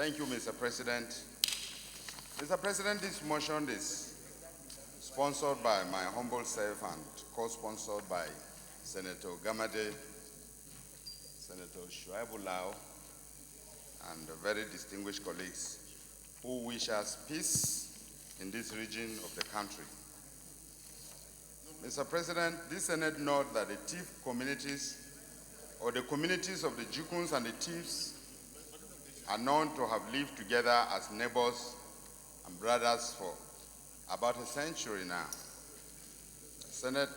Thank you, Mr. President. Mr. President, this motion is sponsored by my humble self and co-sponsored by Senator Gamade, Senator Shuaibu Lau, and very distinguished colleagues who wish us peace in this region of the country. Mr. President, this Senate notes that the thief communities or the communities of the Jukuns and the thieves are known to have lived together as neighbors and brothers for about a century now. The Senate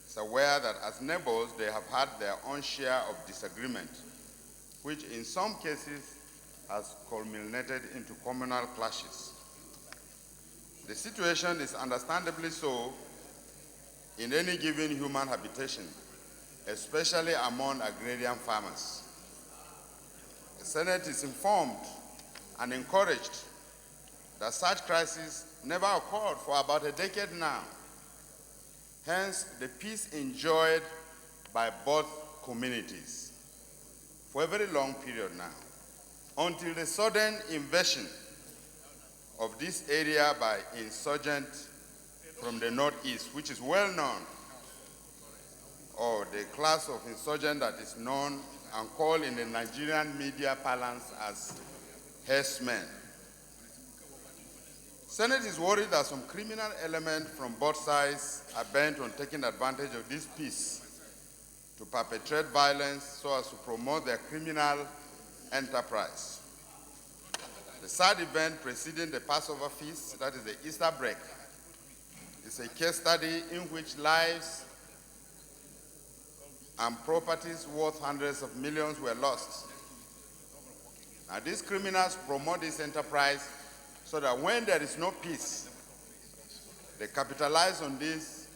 is aware that as neighbors, they have had their own share of disagreement, which in some cases has culminated into communal clashes. The situation is understandably so in any given human habitation, especially among agrarian farmers. The Senate is informed and encouraged that such crises never occurred for about a decade now. Hence, the peace enjoyed by both communities for a very long period now, until the sudden invasion of this area by insurgents from the northeast, which is well known, or the class of insurgent that is known and called in the Nigerian media parlance as herdsmen. Senate is worried that some criminal elements from both sides are bent on taking advantage of this peace to perpetrate violence so as to promote their criminal enterprise. The sad event preceding the Passover feast, that is the Easter break, is a case study in which lives and properties worth hundreds of millions were lost. Now, these criminals promote this enterprise so that when there is no peace, they capitalize on this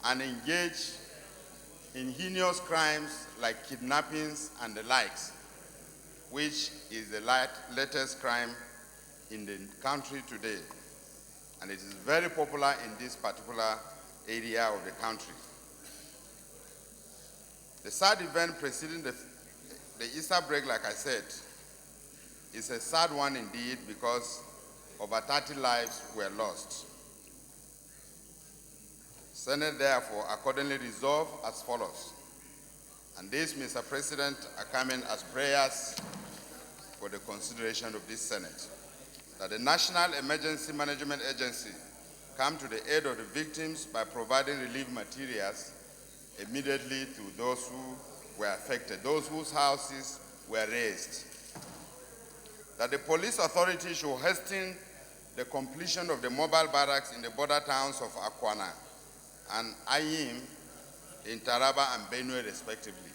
and engage in heinous crimes like kidnappings and the likes, which is the latest crime in the country today. And it is very popular in this particular area of the country. The sad event preceding the Easter break, like I said, is a sad one indeed because over 30 lives were lost. Senate therefore accordingly resolved as follows. And this, Mr. President, are coming as prayers for the consideration of this Senate. That the National Emergency Management Agency come to the aid of the victims by providing relief materials immediately to those who were affected, those whose houses were razed. That the police authority should hasten the completion of the mobile barracks in the border towns of Akwana and Ayim in Taraba and Benue respectively.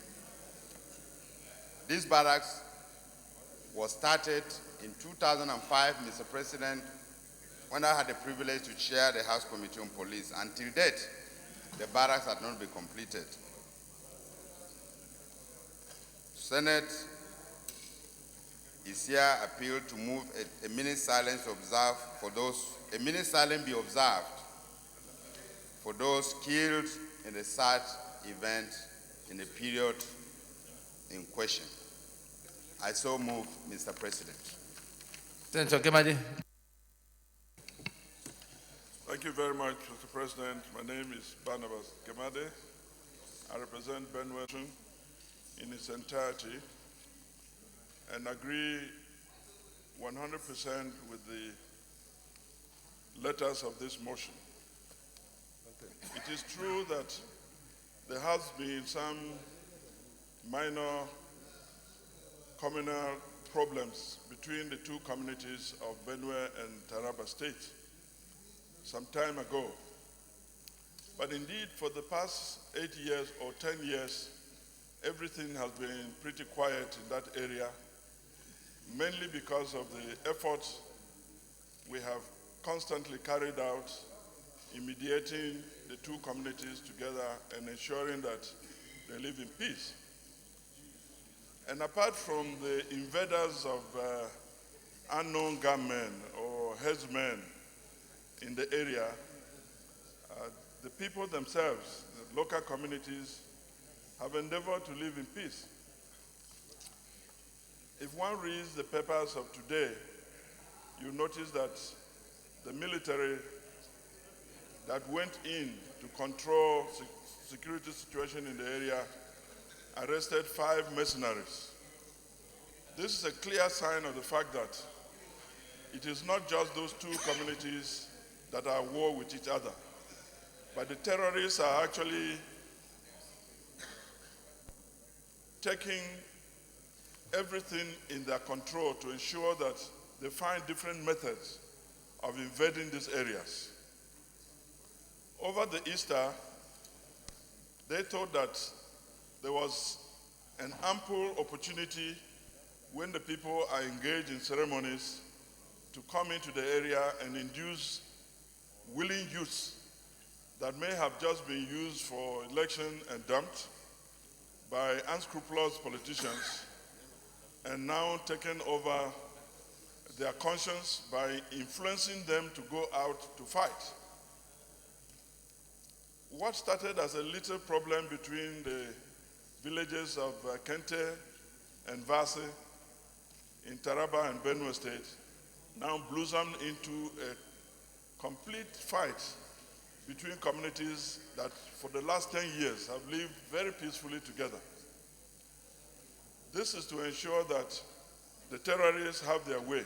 This barracks was started in 2005, Mr. President, when I had the privilege to chair the House Committee on Police. Until date, the barracks had not been completed. Senate is here appealed to move a minute silence be observed for those killed in the sad event in the period in question. I so move, Mr. President. Senator Gamade. Thank you very much, Mr. President. My name is Barnabas Gamade. I represent Benue in its entirety and agree 100% with the letters of this motion. It is true that there has been some minor communal problems between the two communities of Benue and Taraba States some time ago. But indeed, for the past 8 years or 10 years, everything has been pretty quiet in that area, mainly because of the efforts we have constantly carried out in mediating the two communities together and ensuring that they live in peace. And apart from the invaders of unknown gunmen or herdsmen in the area, the people themselves, the local communities, have endeavored to live in peace. If one reads the papers of today, you notice that the military that went in to control security situation in the area arrested 5 mercenaries. This is a clear sign of the fact that it is not just those 2 communities that are at war with each other, but the terrorists are actually taking everything in their control to ensure that they find different methods of invading these areas. Over the Easter, they thought that there was an ample opportunity when the people are engaged in ceremonies to come into the area and induce willing youths that may have just been used for election and dumped by unscrupulous politicians and now taken over their conscience by influencing them to go out to fight. What started as a little problem between the villages of Kente and Vase in Taraba and Benue State now blossomed into a complete fight between communities that for the last 10 years have lived very peacefully together. This is to ensure that the terrorists have their way.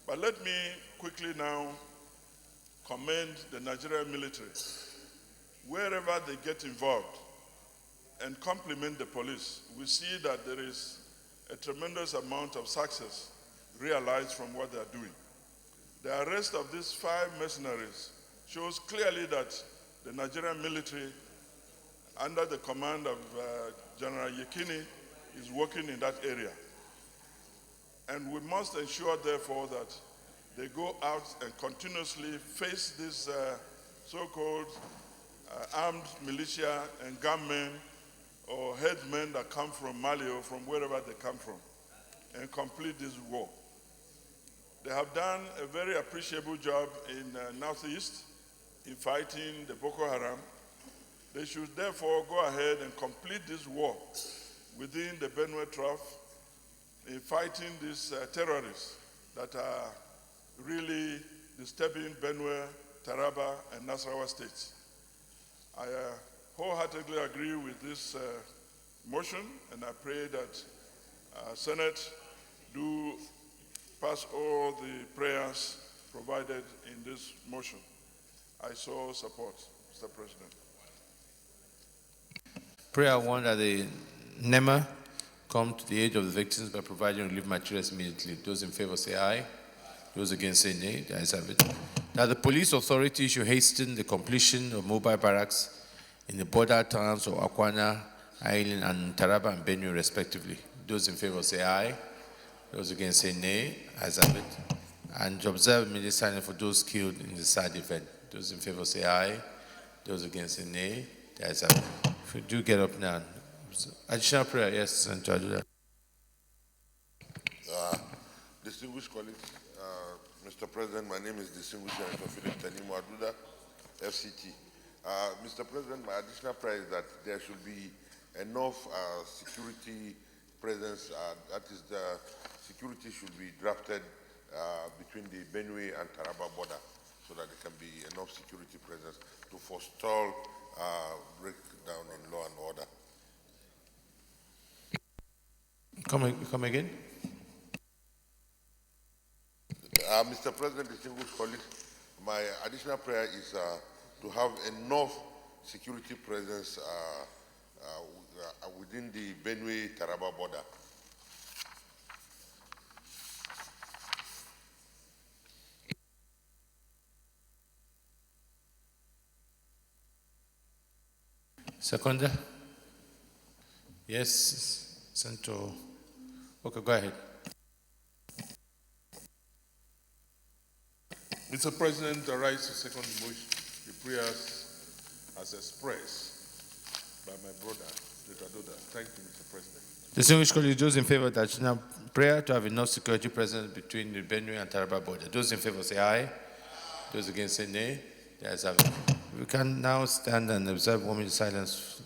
But let me quickly now commend the Nigerian military. Wherever they get involved and compliment the police, we see that there is a tremendous amount of success realized from what they are doing. The arrest of these 5 mercenaries shows clearly that the Nigerian military, under the command of General Yekini, is working in that area. And we must ensure, therefore, that they go out and continuously face these so-called armed militia and gunmen or headsmen that come from Mali or from wherever they come from and complete this war. They have done a very appreciable job in Northeast in fighting the Boko Haram. They should therefore go ahead and complete this war within the Benue Trough in fighting these terrorists that are really disturbing Benue, Taraba, and Nasarawa states. I wholeheartedly agree with this motion, and I pray that Senate do pass all the prayers provided in this motion. I so support, Mr. President. Prayer 1 that the NEMA come to the aid of the victims by providing relief materials immediately. Those in favor say aye. Those against say nay. The ayes have it. That the police authority should hasten the completion of mobile barracks in the border towns of Akwana, Island, and Taraba and Benue, respectively. Those in favor say aye. Those against say nay. Ayes have it. And to observe immediate silence for those killed in the sad event. Those in favor say aye. Those against say nay. The ayes have it. If you do get up now. Additional prayer, yes, Senator Adula. Distinguished colleagues, Mr. President, my name is Distinguished Senator Philip Tanimu Aduda, FCT. Mr. President, my additional prayer is that there should be enough security presence, that is the security should be drafted between the Benue and Taraba border so that there can be enough security presence to forestall breakdown in law and order. Come again? Mr. President, distinguished colleagues, my additional prayer is to have enough security presence within the Benue-Taraba border. Seconder? Yes, Senator. Okay, go ahead. Mr. President, I rise to second motion the prayers as expressed by my brother, Senator Adoda. Thank you, Mr. President. Distinguished colleagues, those in favor of the additional prayer to have enough security presence between the Benue and Taraba border. Those in favor say aye. Those against say nay. The ayes have it. We can now stand and observe 1 minute silence